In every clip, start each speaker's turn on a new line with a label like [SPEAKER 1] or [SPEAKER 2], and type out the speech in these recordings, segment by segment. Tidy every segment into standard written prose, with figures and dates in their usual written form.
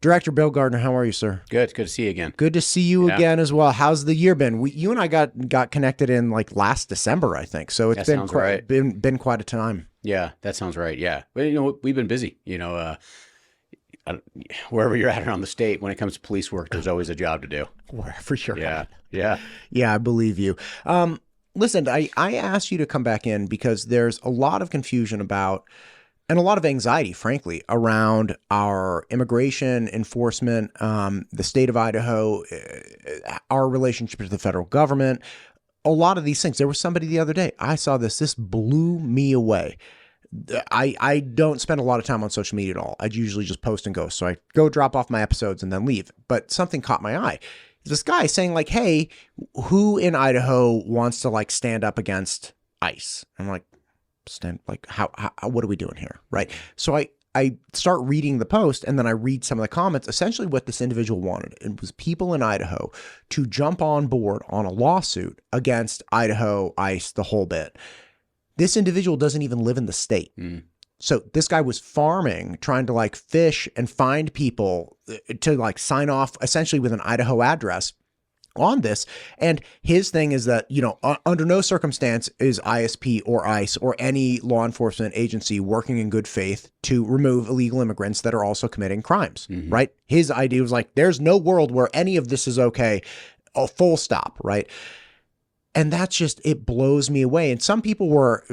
[SPEAKER 1] Director Bill Gardiner, how are you, sir?
[SPEAKER 2] Good to see you again.
[SPEAKER 1] Good to see you again as well. How's the year been? You and I got connected in like last December, I think. So it's been quite a time.
[SPEAKER 2] Yeah, that sounds right. Yeah, but we've been busy. Wherever you're at around the state, when it comes to police work, there's always a job to do.
[SPEAKER 1] Wherever you're at.
[SPEAKER 2] Yeah.
[SPEAKER 1] I believe you. Listen, I asked you to come back in because there's a lot of confusion about, and a lot of anxiety, frankly, around our immigration enforcement, the state of Idaho, our relationship to the federal government, a lot of these things. There was somebody the other day, I saw this blew me away. I don't spend a lot of time on social media at all. I usually just post and go. So I go drop off my episodes and then leave. But something caught my eye. This guy saying like, hey, who in Idaho wants to like stand up against ICE? I'm like, how what are we doing here? Right. So I start reading the post and then I read some of the comments. Essentially what this individual wanted, it was people in Idaho to jump on board on a lawsuit against Idaho, ICE, the whole bit. This individual doesn't even live in the state. So this guy was farming, trying to like fish and find people to like sign off essentially with an Idaho address on this. And his thing is that, under no circumstance is ISP or ICE or any law enforcement agency working in good faith to remove illegal immigrants that are also committing crimes, right? His idea was like, there's no world where any of this is okay, a full stop, right? And that's just, it blows me away. And some people were,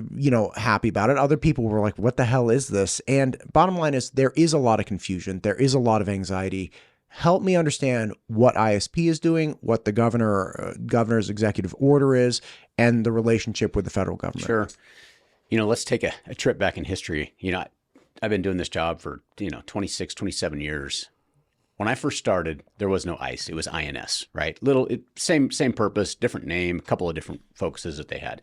[SPEAKER 1] happy about it. Other people were like, what the hell is this? And bottom line is there is a lot of confusion. There is a lot of anxiety. Help me understand what ISP is doing, what the governor's executive order is, and the relationship with the federal government.
[SPEAKER 2] Sure. Let's take a trip back in history. I've been doing this job for, 26, 27 years. When I first started, there was no ICE. It was INS, right? Same purpose, different name, a couple of different focuses that they had.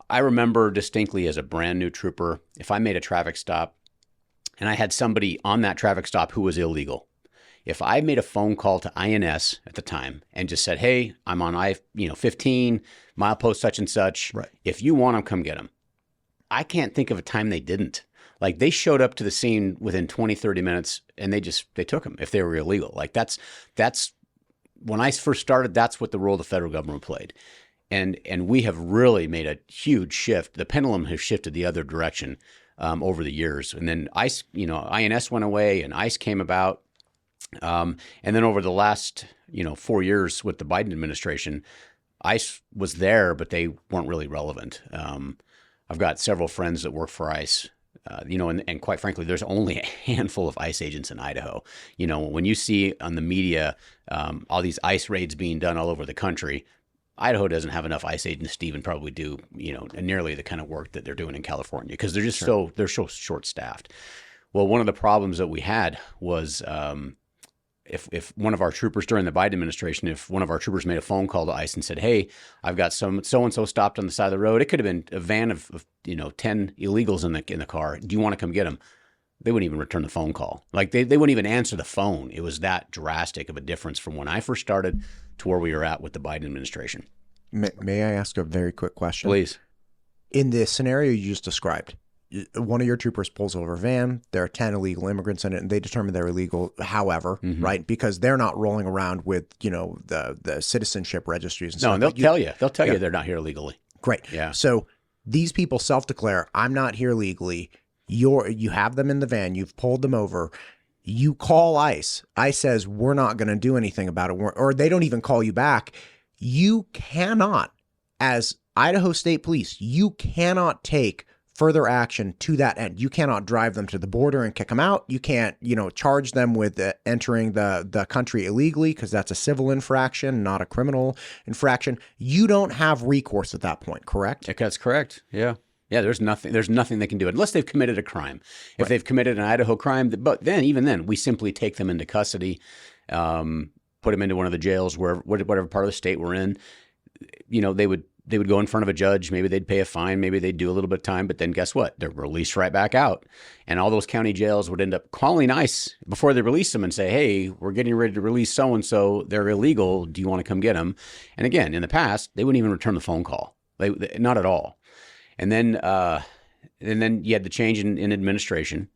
[SPEAKER 2] I remember distinctly as a brand new trooper, if I made a traffic stop and I had somebody on that traffic stop who was illegal, if I made a phone call to INS at the time and just said, hey, I'm on 15, milepost such and such.
[SPEAKER 1] Right. If
[SPEAKER 2] you want them, come get them. I can't think of a time they didn't. Like they showed up to the scene within 20, 30 minutes and they took them if they were illegal. Like that's when I first started, that's what the role of the federal government played. And we have really made a huge shift. The pendulum has shifted the other direction over the years. And then ICE, INS went away and ICE came about. And then over the last, 4 years with the Biden administration, ICE was there, but they weren't really relevant. I've got several friends that work for ICE. And quite frankly, there's only a handful of ICE agents in Idaho. When you see on the media all these ICE raids being done all over the country, Idaho doesn't have enough ICE agents to even probably do, nearly the kind of work that they're doing in California because they're just so short-staffed. Well, one of the problems that we had was if one of our troopers during the Biden administration, if one of our troopers made a phone call to ICE and said, hey, I've got so-and-so stopped on the side of the road. It could have been a van of 10 illegals in the car. Do you want to come get them? They wouldn't even return the phone call. Like they wouldn't even answer the phone. It was that drastic of a difference from when I first started to where we were at with the Biden administration.
[SPEAKER 1] May I ask a very quick question?
[SPEAKER 2] Please.
[SPEAKER 1] In the scenario you just described, one of your troopers pulls over a van. There are 10 illegal immigrants in it, and they determine they're illegal. However, right, because they're not rolling around with the citizenship registries and stuff.
[SPEAKER 2] No, and they'll tell you. They'll tell you they're not here illegally.
[SPEAKER 1] Great.
[SPEAKER 2] Yeah.
[SPEAKER 1] So these people self-declare, I'm not here legally. You have them in the van. You've pulled them over. You call ICE. ICE says we're not going to do anything about it, or they don't even call you back. You cannot, as Idaho State Police, you cannot take further action to that end. You cannot drive them to the border and kick them out. You can't, charge them with entering the country illegally because that's a civil infraction, not a criminal infraction. You don't have recourse at that point, correct?
[SPEAKER 2] That's correct. Yeah. Yeah, there's nothing they can do unless they've committed a crime. If they've committed an Idaho crime, but even then, we simply take them into custody, put them into one of the jails, whatever part of the state we're in. They would go in front of a judge. Maybe they'd pay a fine. Maybe they'd do a little bit of time. But then guess what? They're released right back out. And all those county jails would end up calling ICE before they release them and say, hey, we're getting ready to release so-and-so. They're illegal. Do you want to come get them? And again, in the past, they wouldn't even return the phone call. They not at all. And then you had the change in administration.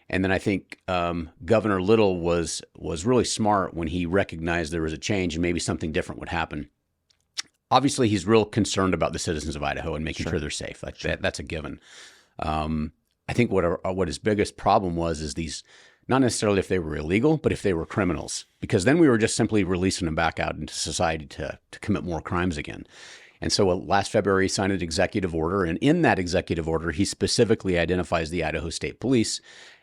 [SPEAKER 2] And then I think Governor Little was really smart when he recognized there was a change and maybe something different would happen. Obviously, he's real concerned about the citizens of Idaho and making sure they're safe. Like that's a given. I think what his biggest problem is these, not necessarily if they were illegal, but if they were criminals, because then we were just simply releasing them back out into society to commit more crimes again. And so last February, he signed an executive order. And in that executive order, he specifically identifies the Idaho State Police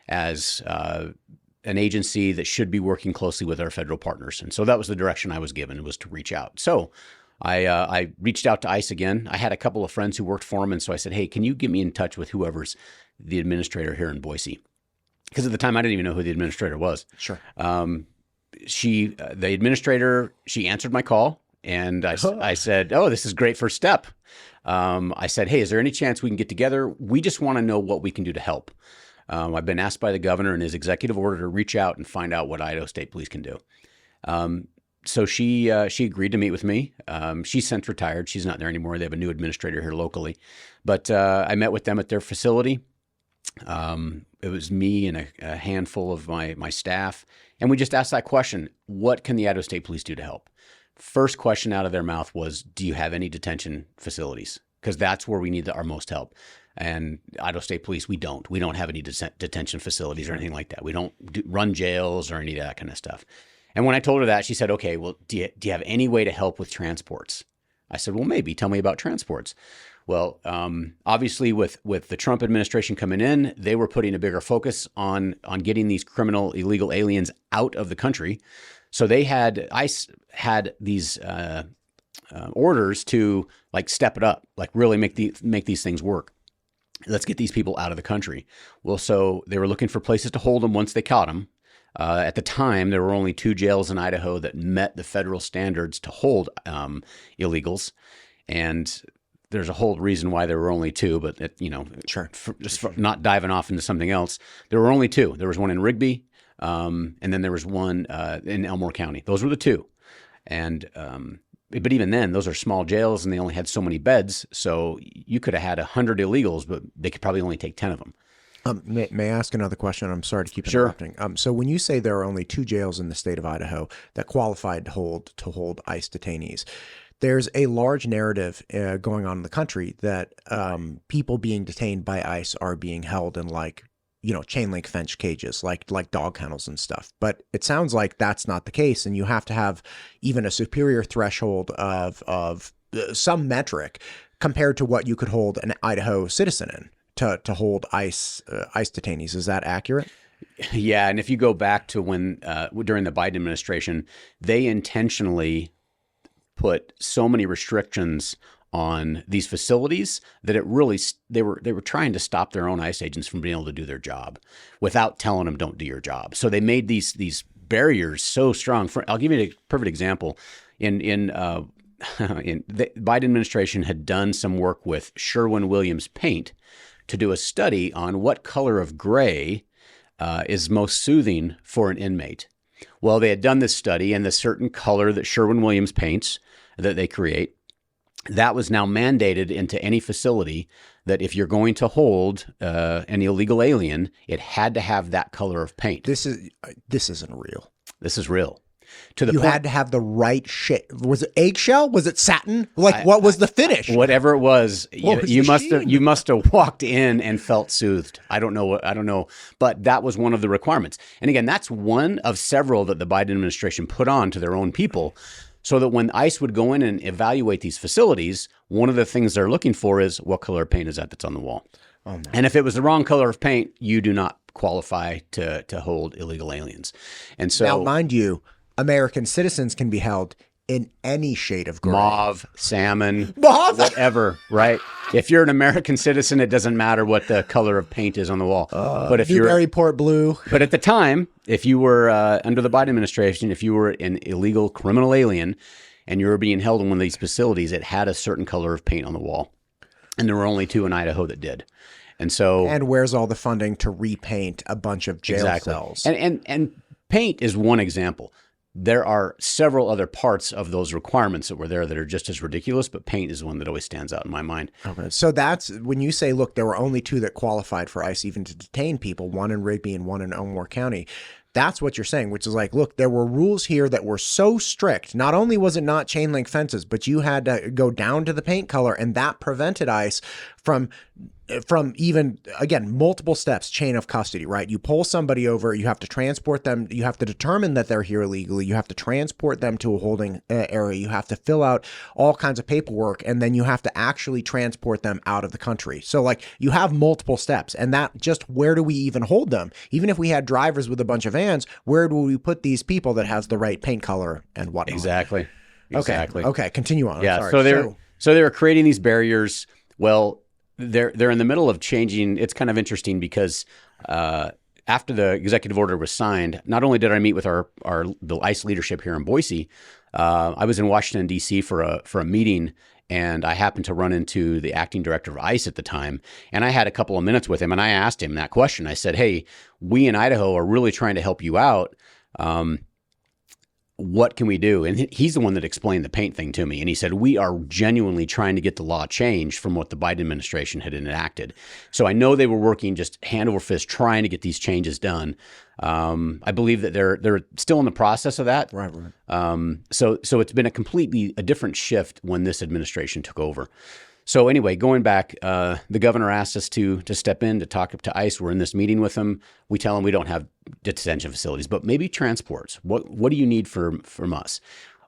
[SPEAKER 2] as an agency that should be working closely with our federal partners. And so that was the direction I was given, was to reach out. So I reached out to ICE again. I had a couple of friends who worked for him. And so I said, hey, can you get me in touch with whoever's the administrator here in Boise? Because at the time, I didn't even know who the administrator was.
[SPEAKER 1] Sure.
[SPEAKER 2] The administrator, she answered my call. And I said, oh, this is a great first step. I said, hey, is there any chance we can get together? We just want to know what we can do to help. I've been asked by the governor in his executive order to reach out and find out what Idaho State Police can do. So she agreed to meet with me. She's since retired. She's not there anymore. They have a new administrator here locally. But I met with them at their facility. It was me and a handful of my staff. And we just asked that question, what can the Idaho State Police do to help? First question out of their mouth was, do you have any detention facilities? Because that's where we need our most help. And Idaho State Police, we don't have any detention facilities or anything like that. We don't run jails or any of that kind of stuff. And when I told her that, she said, okay, well, do you have any way to help with transports? I said, well, maybe. Tell me about transports. Well, obviously with the Trump administration coming in, they were putting a bigger focus on getting these criminal illegal aliens out of the country. So ICE had these orders to like step it up, like really make these things work. Let's get these people out of the country. Well, so they were looking for places to hold them once they caught them. At the time, there were only 2 jails in Idaho that met the federal standards to hold illegals, and there's a whole reason why there were only 2. But
[SPEAKER 1] Sure.
[SPEAKER 2] For not diving off into something else, there were only 2. There was one in Rigby. And then there was one in Elmore County. Those were the 2. And but even then, those are small jails, and they only had so many beds. So you could have had 100 illegals, but they could probably only take 10 of them.
[SPEAKER 1] May I ask another question? I'm sorry to keep
[SPEAKER 2] Sure.
[SPEAKER 1] interrupting. So when you say there are only 2 jails in the state of Idaho that qualified to hold ICE detainees, there's a large narrative going on in the country that people being detained by ICE are being held in chain link fence cages, like dog kennels and stuff. But it sounds like that's not the case, and you have to have even a superior threshold of some metric compared to what you could hold an Idaho citizen in to hold ICE detainees. Is that accurate?
[SPEAKER 2] Yeah, and if you go back to when during the Biden administration, they intentionally put so many restrictions on these facilities that it really they were trying to stop their own ICE agents from being able to do their job without telling them don't do your job. So they made these barriers so strong. I'll give you a perfect example. In the Biden administration had done some work with Sherwin-Williams Paint to do a study on what color of gray is most soothing for an inmate. Well, they had done this study, and the certain color that Sherwin-Williams paints that they create, that was now mandated into any facility that if you're going to hold an illegal alien, it had to have that color of paint.
[SPEAKER 1] This isn't real.
[SPEAKER 2] This is real.
[SPEAKER 1] You had to have the right shade. Was it eggshell? Was it satin? What was the finish?
[SPEAKER 2] Whatever it was, you must have walked in and felt soothed. I don't know, but that was one of the requirements. And again, that's one of several that the Biden administration put on to their own people, so that when ICE would go in and evaluate these facilities, one of the things they're looking for is what color of paint is that's on the wall. Oh, and if it was the wrong color of paint, you do not qualify to hold illegal aliens. And so,
[SPEAKER 1] now, mind you, American citizens can be held in any shade of gray.
[SPEAKER 2] Mauve, salmon, whatever, right? If you're an American citizen, it doesn't matter what the color of paint is on the wall. But if you're
[SPEAKER 1] Newburyport blue.
[SPEAKER 2] But at the time, if you were under the Biden administration, if you were an illegal criminal alien and you were being held in one of these facilities, it had a certain color of paint on the wall. And there were only 2 in Idaho that did. And
[SPEAKER 1] where's all the funding to repaint a bunch of jail cells?
[SPEAKER 2] And paint is one example. there are several other parts of those requirements that were there that are just as ridiculous, but paint is one that always stands out in my mind.
[SPEAKER 1] Okay. So that's when you say, look, there were only 2 that qualified for ICE even to detain people, one in Rigby and one in Elmore County. That's what you're saying, which is like, look, there were rules here that were so strict. Not only was it not chain link fences, but you had to go down to the paint color, and that prevented ICE from even, again, multiple steps, chain of custody, right? You pull somebody over, you have to transport them, you have to determine that they're here illegally, you have to transport them to a holding area, you have to fill out all kinds of paperwork, and then you have to actually transport them out of the country. So like you have multiple steps, and that just, where do we even hold them? Even if we had drivers with a bunch of vans, where do we put these people that has the right paint color and whatnot?
[SPEAKER 2] Exactly.
[SPEAKER 1] Okay. Continue on.
[SPEAKER 2] Yeah.
[SPEAKER 1] I'm sorry.
[SPEAKER 2] So they were creating these barriers. Well, they're in the middle of changing. It's kind of interesting because after the executive order was signed, not only did I meet with the ICE leadership here in Boise, I was in Washington D.C. for a meeting, and I happened to run into the acting director of ICE at the time, and I had a couple of minutes with him, and I asked him that question. I said, "Hey, we in Idaho are really trying to help you out. What can we do?" And he's the one that explained the paint thing to me. And he said, we are genuinely trying to get the law changed from what the Biden administration had enacted. So I know they were working just hand over fist trying to get these changes done. I believe that they're still in the process of that.
[SPEAKER 1] Right.
[SPEAKER 2] So it's been a different shift when this administration took over. So anyway, going back, the governor asked us to step in to talk to ICE. We're in this meeting with them. We tell them we don't have detention facilities, but maybe transports. What do you need from us?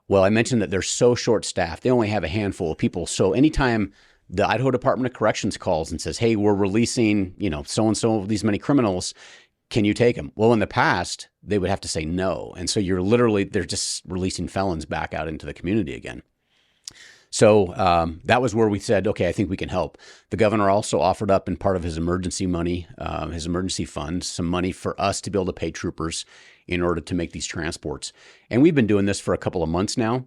[SPEAKER 2] Well, I mentioned that they're so short-staffed. They only have a handful of people. So anytime the Idaho Department of Corrections calls and says, "Hey, we're releasing, so-and-so these many criminals, can you take them?" Well, in the past, they would have to say no. And so they're just releasing felons back out into the community again. So that was where we said, okay, I think we can help. The governor also offered up in part of his emergency money, his emergency fund, some money for us to be able to pay troopers in order to make these transports. And we've been doing this for a couple of months now.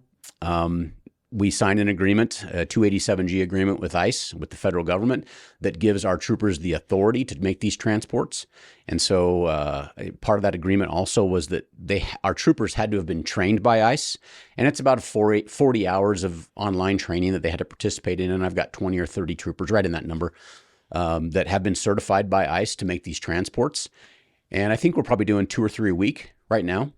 [SPEAKER 2] We signed an agreement, a 287G agreement with ICE, with the federal government, that gives our troopers the authority to make these transports. And so part of that agreement also was that our troopers had to have been trained by ICE. And it's about 40 hours of online training that they had to participate in. And I've got 20 or 30 troopers, right in that number, that have been certified by ICE to make these transports. And I think we're probably doing 2 or 3 a week right now.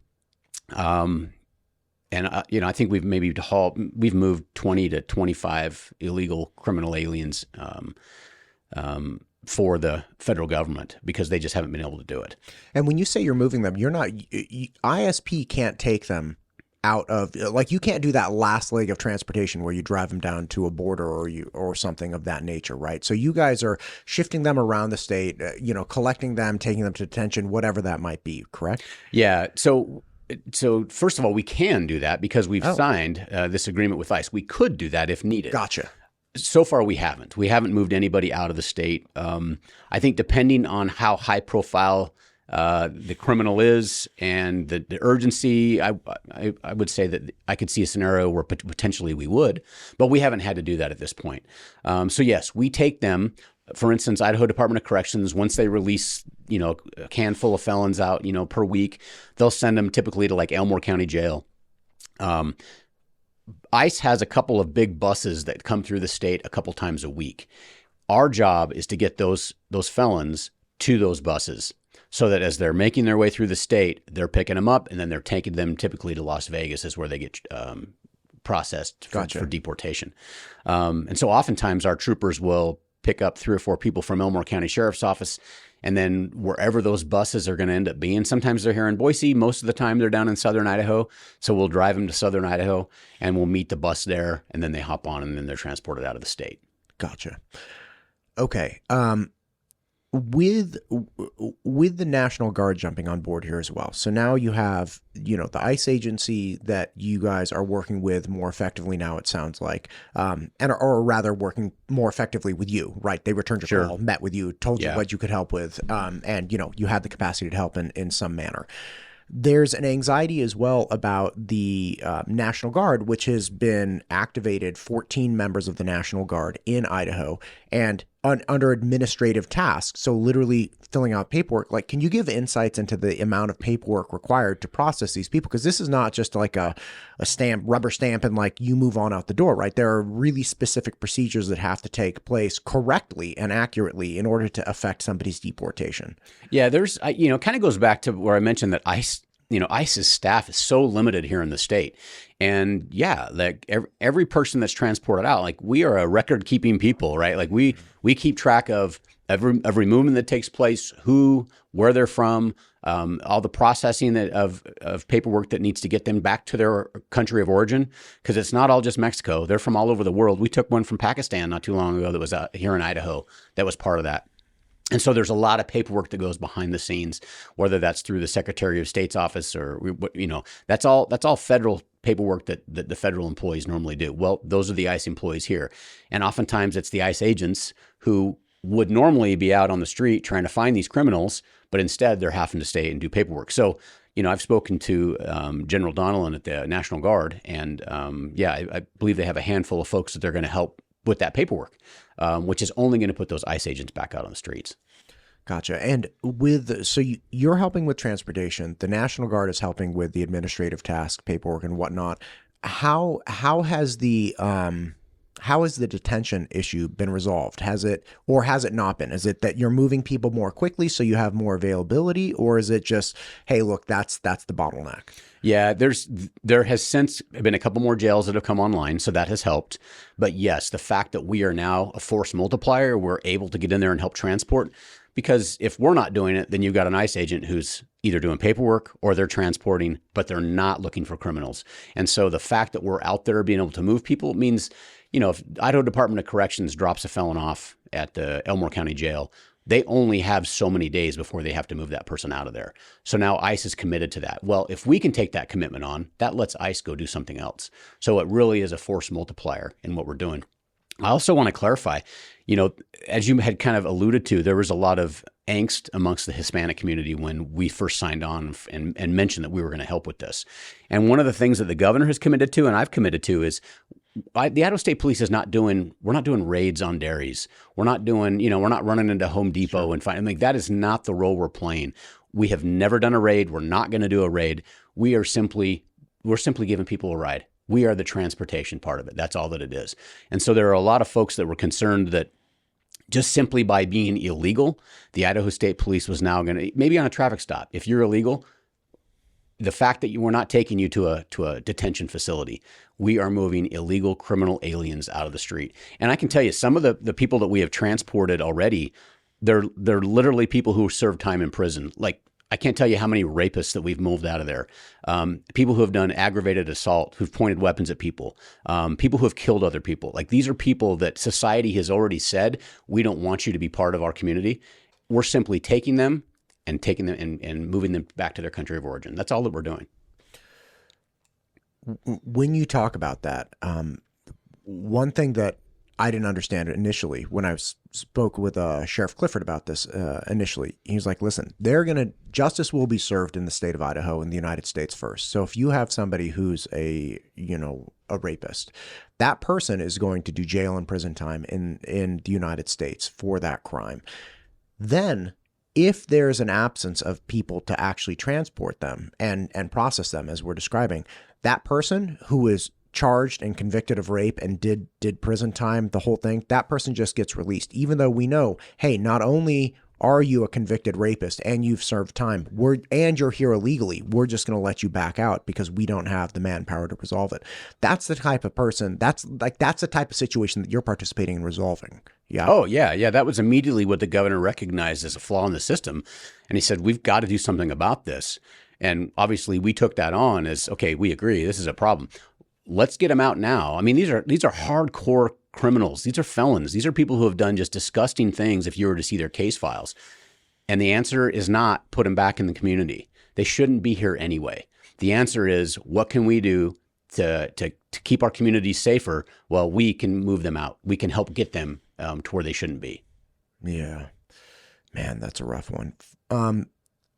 [SPEAKER 2] And I think we've moved 20 to 25 illegal criminal aliens for the federal government because they just haven't been able to do it.
[SPEAKER 1] And when you say you're moving them, you're not ISP can't take them out of, like, you can't do that last leg of transportation where you drive them down to a border or something of that nature, right? So you guys are shifting them around the state, collecting them, taking them to detention, whatever that might be, correct?
[SPEAKER 2] Yeah. So first of all, we can do that because we've signed this agreement with ICE. We could do that if needed.
[SPEAKER 1] Gotcha.
[SPEAKER 2] So far, we haven't. We haven't moved anybody out of the state. I think depending on how high profile the criminal is and the urgency, I would say that I could see a scenario where potentially we would, but we haven't had to do that at this point. So yes, we take them. For instance, Idaho Department of Corrections, once they release, a can full of felons out, per week, they'll send them typically to like Elmore County Jail. ICE has a couple of big buses that come through the state a couple times a week. Our job is to get those felons to those buses so that as they're making their way through the state, they're picking them up and then they're taking them typically to Las Vegas is where they get processed for deportation. And so oftentimes our troopers will pick up 3 or 4 people from Elmore County Sheriff's Office, and then wherever those buses are going to end up being, sometimes they're here in Boise, most of the time they're down in southern Idaho, so we'll drive them to southern Idaho, and we'll meet the bus there, and then they hop on, and then they're transported out of the state.
[SPEAKER 1] Gotcha. Okay. With the National Guard jumping on board here as well. So now you have, the ICE agency that you guys are working with more effectively now, it sounds like, or rather working more effectively with you, right? They returned your call, met with you, told you what you could help with, and, you had the capacity to help in some manner. There's an anxiety as well about the National Guard, which has been activated, 14 members of the National Guard in Idaho. and under administrative tasks. So literally filling out paperwork. Like, can you give insights into the amount of paperwork required to process these people? Because this is not just like a stamp, rubber stamp, and like you move on out the door, right? There are really specific procedures that have to take place correctly and accurately in order to affect somebody's deportation.
[SPEAKER 2] Yeah, there's, it kind of goes back to where I mentioned that ICE's staff is so limited here in the state. And yeah, like every person that's transported out, like we are a record keeping people, right? Like we keep track of every movement that takes place, where they're from, all the processing of paperwork that needs to get them back to their country of origin. Because it's not all just Mexico. They're from all over the world. We took one from Pakistan not too long ago that was here in Idaho that was part of that. And so there's a lot of paperwork that goes behind the scenes, whether that's through the Secretary of State's office or, that's all federal paperwork that the federal employees normally do. Well, those are the ICE employees here. And oftentimes it's the ICE agents who would normally be out on the street trying to find these criminals, but instead they're having to stay and do paperwork. So, I've spoken to General Donnellan at the National Guard, and I believe they have a handful of folks that they're going to help with that paperwork, which is only going to put those ICE agents back out on the streets.
[SPEAKER 1] Gotcha. And you're helping with transportation. The National Guard is helping with the administrative task, paperwork, and whatnot. How has the detention issue been resolved? Has it not been? Is it that you're moving people more quickly so you have more availability, or is it just, hey, look, that's the bottleneck?
[SPEAKER 2] Yeah, there has since been a couple more jails that have come online, so that has helped. But yes, the fact that we are now a force multiplier, we're able to get in there and help transport. Because if we're not doing it, then you've got an ICE agent who's either doing paperwork or they're transporting, but they're not looking for criminals. And so the fact that we're out there being able to move people means, if Idaho Department of Corrections drops a felon off at the Elmore County Jail, they only have so many days before they have to move that person out of there. So now ICE is committed to that. Well, if we can take that commitment on, that lets ICE go do something else. So it really is a force multiplier in what we're doing. I also want to clarify, as you had kind of alluded to, there was a lot of angst amongst the Hispanic community when we first signed on and mentioned that we were going to help with this. And one of the things that the governor has committed to, and I've committed to, is the Idaho State Police we're not doing raids on dairies. We're not doing, we're not running into Home Depot and finding, that is not the role we're playing. We have never done a raid. We're not going to do a raid. We're simply giving people a ride. We are the transportation part of it. That's all that it is. And so there are a lot of folks that were concerned that just simply by being illegal, the Idaho State Police was now going to, maybe on a traffic stop, if you're illegal, the fact that we're not taking you to a detention facility, we are moving illegal criminal aliens out of the street. And I can tell you, some of the people that we have transported already, they're literally people who served time in prison. Like, I can't tell you how many rapists that we've moved out of there. People who have done aggravated assault, who've pointed weapons at people, people who have killed other people. Like, these are people that society has already said, we don't want you to be part of our community. We're simply taking them and moving them back to their country of origin. That's all that we're doing.
[SPEAKER 1] When you talk about that, one thing that I didn't understand initially when I spoke with Sheriff Clifford about this initially, he was like, listen, justice will be served in the state of Idaho in the United States first. So if you have somebody who's a rapist, that person is going to do jail and prison time in the United States for that crime. Then if there's an absence of people to actually transport them and process them, as we're describing, that person who is charged and convicted of rape and did prison time, the whole thing, that person just gets released, even though we know, hey, not only are you a convicted rapist and you've served time, and you're here illegally, we're just going to let you back out because we don't have the manpower to resolve it. That's the type of person, that's the type of situation that you're participating in resolving. Yeah.
[SPEAKER 2] Oh, yeah. That was immediately what the governor recognized as a flaw in the system. And he said, we've got to do something about this. And obviously we took that on as, okay, we agree, this is a problem. Let's get them out now. I mean, these are hardcore criminals. These are felons. These are people who have done just disgusting things if you were to see their case files. And the answer is not put them back in the community. They shouldn't be here anyway. The answer is, what can we do to keep our communities safer? Well, we can move them out. We can help get them to where they shouldn't be.
[SPEAKER 1] Yeah. Man, that's a rough one.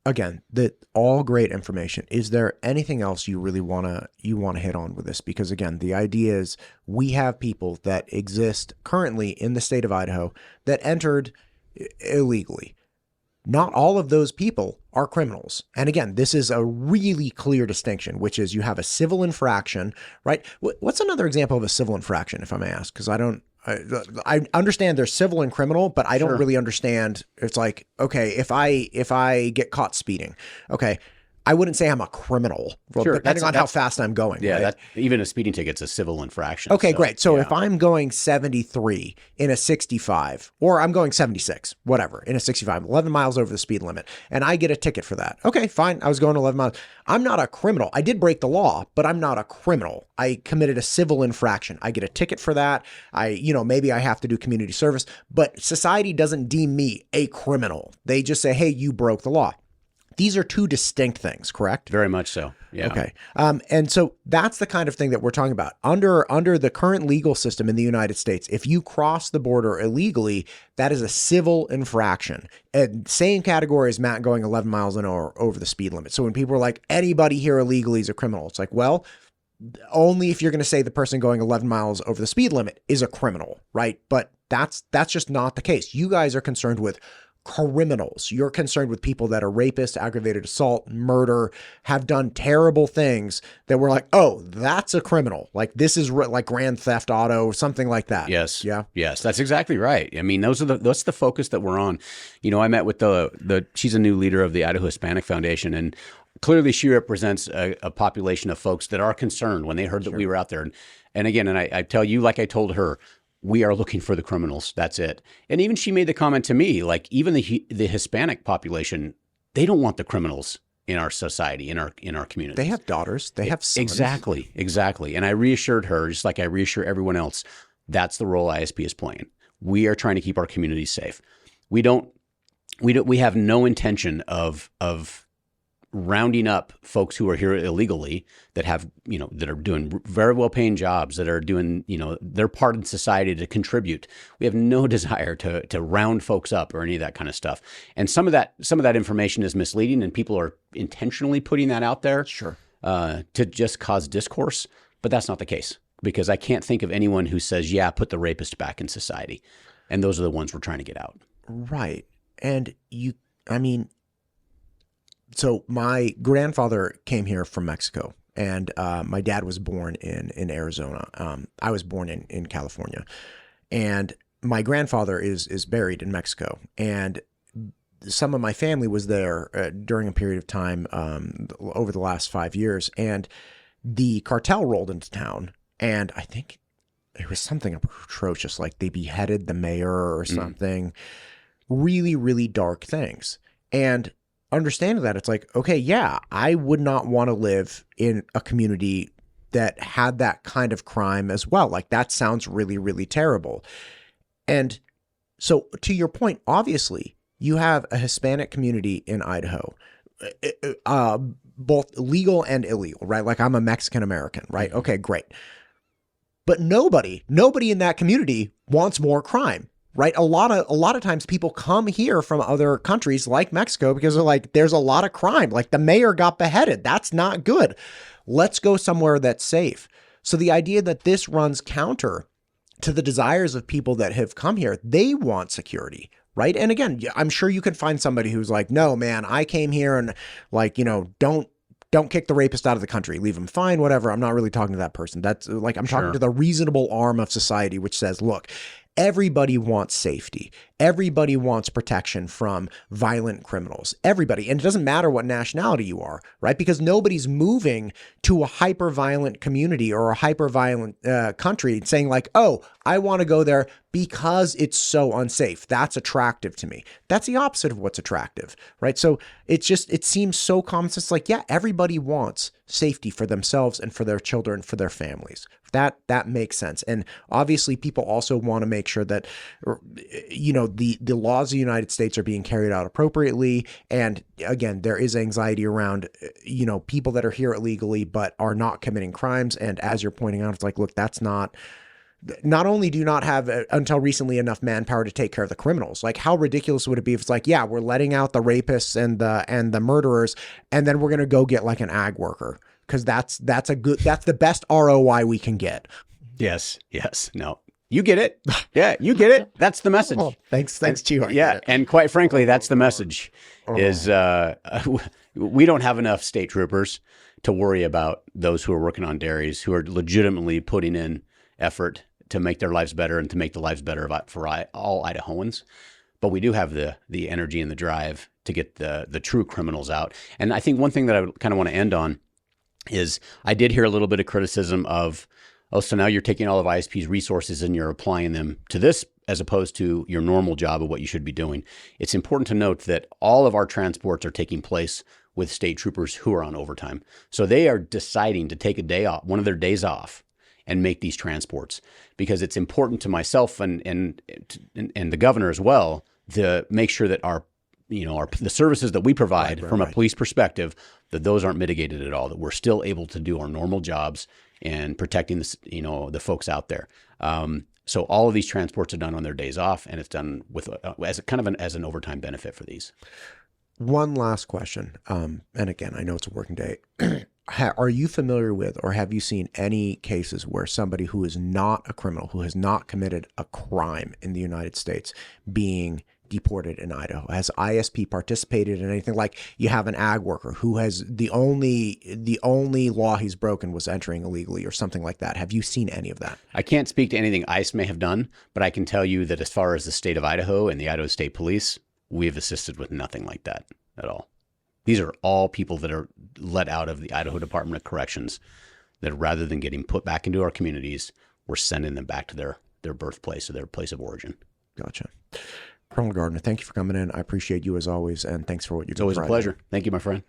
[SPEAKER 1] again, that all great information. Is there anything else you really want to hit on with this? Because again, the idea is we have people that exist currently in the state of Idaho that entered illegally. Not all of those people are criminals. And again, this is a really clear distinction, which is you have a civil infraction, right? What's another example of a civil infraction, if I may ask? Because I understand there's civil and criminal, but I don't really understand. It's like, okay, if I get caught speeding, okay, I wouldn't say I'm a criminal, depending on how fast I'm going.
[SPEAKER 2] Yeah,
[SPEAKER 1] right?
[SPEAKER 2] Even a speeding ticket's a civil infraction.
[SPEAKER 1] Okay, great. So if I'm going 73 in a 65, or I'm going 76, whatever, in a 65, 11 miles over the speed limit, and I get a ticket for that. Okay, fine. I was going 11 miles. I'm not a criminal. I did break the law, but I'm not a criminal. I committed a civil infraction. I get a ticket for that. Maybe I have to do community service, but society doesn't deem me a criminal. They just say, hey, you broke the law. These are two distinct things, correct?
[SPEAKER 2] Very much so. Yeah.
[SPEAKER 1] Okay. And so that's the kind of thing that we're talking about. Under the current legal system in the United States, if you cross the border illegally, that is a civil infraction. And same category as Matt going 11 miles an hour over the speed limit. So when people are like, anybody here illegally is a criminal, it's like, well, only if you're going to say the person going 11 miles over the speed limit is a criminal, right? But that's just not the case. You guys are concerned with criminals. You're concerned with people that are rapists, aggravated assault, murder, have done terrible things that we're like, oh, that's a criminal. Like this is like grand theft auto, something like that.
[SPEAKER 2] Yes.
[SPEAKER 1] Yeah.
[SPEAKER 2] Yes, that's exactly right. I mean, that's the focus that we're on. I met with she's a new leader of the Idaho Hispanic Foundation, and clearly she represents a population of folks that are concerned when they heard that we were out there. And again, I tell you, like I told her, we are looking for the criminals. That's it. And even she made the comment to me, like even the Hispanic population, they don't want the criminals in our society, in our community.
[SPEAKER 1] They have daughters. They have sons.
[SPEAKER 2] Exactly. And I reassured her, just like I reassure everyone else, that's the role ISP is playing. We are trying to keep our communities safe. We have no intention of rounding up folks who are here illegally that have, that are doing very well paying jobs, that are doing, their part in society to contribute. We have no desire to round folks up or any of that kind of stuff. And some of that information is misleading, and people are intentionally putting that out there to just cause discourse. But that's not the case, because I can't think of anyone who says, yeah, put the rapist back in society. And those are the ones we're trying to get out.
[SPEAKER 1] Right. And so my grandfather came here from Mexico, and my dad was born in Arizona. I was born in California, and my grandfather is buried in Mexico. And some of my family was there during a period of time over the last 5 years, and the cartel rolled into town, and I think it was something atrocious, like they beheaded the mayor or something. Really, really dark things. And understanding that, it's like, okay, yeah, I would not want to live in a community that had that kind of crime as well. Like that sounds really, really terrible. And so to your point, obviously you have a Hispanic community in Idaho, both legal and illegal, right? Like I'm a Mexican American, right? Okay, great. But nobody in that community wants more crime. Right. A lot of times people come here from other countries like Mexico because they're like, there's a lot of crime. Like the mayor got beheaded. That's not good. Let's go somewhere that's safe. So the idea that this runs counter to the desires of people that have come here, they want security. Right. And again, I'm sure you could find somebody who's like, no, man, I came here and like, don't kick the rapist out of the country. Leave him fine, whatever. I'm not really talking to that person. That's like, I'm talking to the reasonable arm of society, which says, look, everybody wants safety. Everybody wants protection from violent criminals. Everybody. And it doesn't matter what nationality you are, right? Because nobody's moving to a hyper-violent community or a hyper-violent country saying like, oh, I want to go there because it's so unsafe. That's attractive to me. That's the opposite of what's attractive, right? So it seems so common sense. Like, yeah, everybody wants safety for themselves and for their children, for their families. That makes sense. And obviously people also want to make sure that, the laws of the United States are being carried out appropriately. And again, there is anxiety around, people that are here illegally, but are not committing crimes. And as you're pointing out, it's like, look, that's not not only do you not have until recently enough manpower to take care of the criminals, like how ridiculous would it be if it's like, yeah, we're letting out the rapists and the murderers, and then we're going to go get like an ag worker. Cause that's the best ROI we can get.
[SPEAKER 2] Yes. No, you get it. Yeah, you get it. That's the message.
[SPEAKER 1] Oh, thanks to you.
[SPEAKER 2] Yeah. And quite frankly, that's the message is, we don't have enough state troopers to worry about those who are working on dairies, who are legitimately putting in effort to make their lives better and to make the lives better for all Idahoans. But we do have the energy and the drive to get the true criminals out. And I think one thing that I kind of want to end on is I did hear a little bit of criticism of, oh, so now you're taking all of ISP's resources and you're applying them to this as opposed to your normal job of what you should be doing. It's important to note that all of our transports are taking place with state troopers who are on overtime. So they are deciding to take a day off, one of their days off, and make these transports, because it's important to myself and the governor as well to make sure that the services that we provide from a police perspective, that those aren't mitigated at all, that we're still able to do our normal jobs and protecting the folks out there. So all of these transports are done on their days off, and it's done with as an overtime benefit for these.
[SPEAKER 1] One last question. And again, I know it's a working day. Are you familiar with, or have you seen any cases where somebody who is not a criminal, who has not committed a crime in the United States, being deported in Idaho? Has ISP participated in anything? Like you have an ag worker who has the only law he's broken was entering illegally or something like that. Have you seen any of that?
[SPEAKER 2] I can't speak to anything ICE may have done, but I can tell you that as far as the state of Idaho and the Idaho State Police, we have assisted with nothing like that at all. These are all people that are let out of the Idaho Department of Corrections that rather than getting put back into our communities, we're sending them back to their birthplace or their place of origin.
[SPEAKER 1] Gotcha. Colonel Gardiner, thank you for coming in. I appreciate you as always, and thanks for what you're doing.
[SPEAKER 2] It's always a pleasure. Thank you, my friend.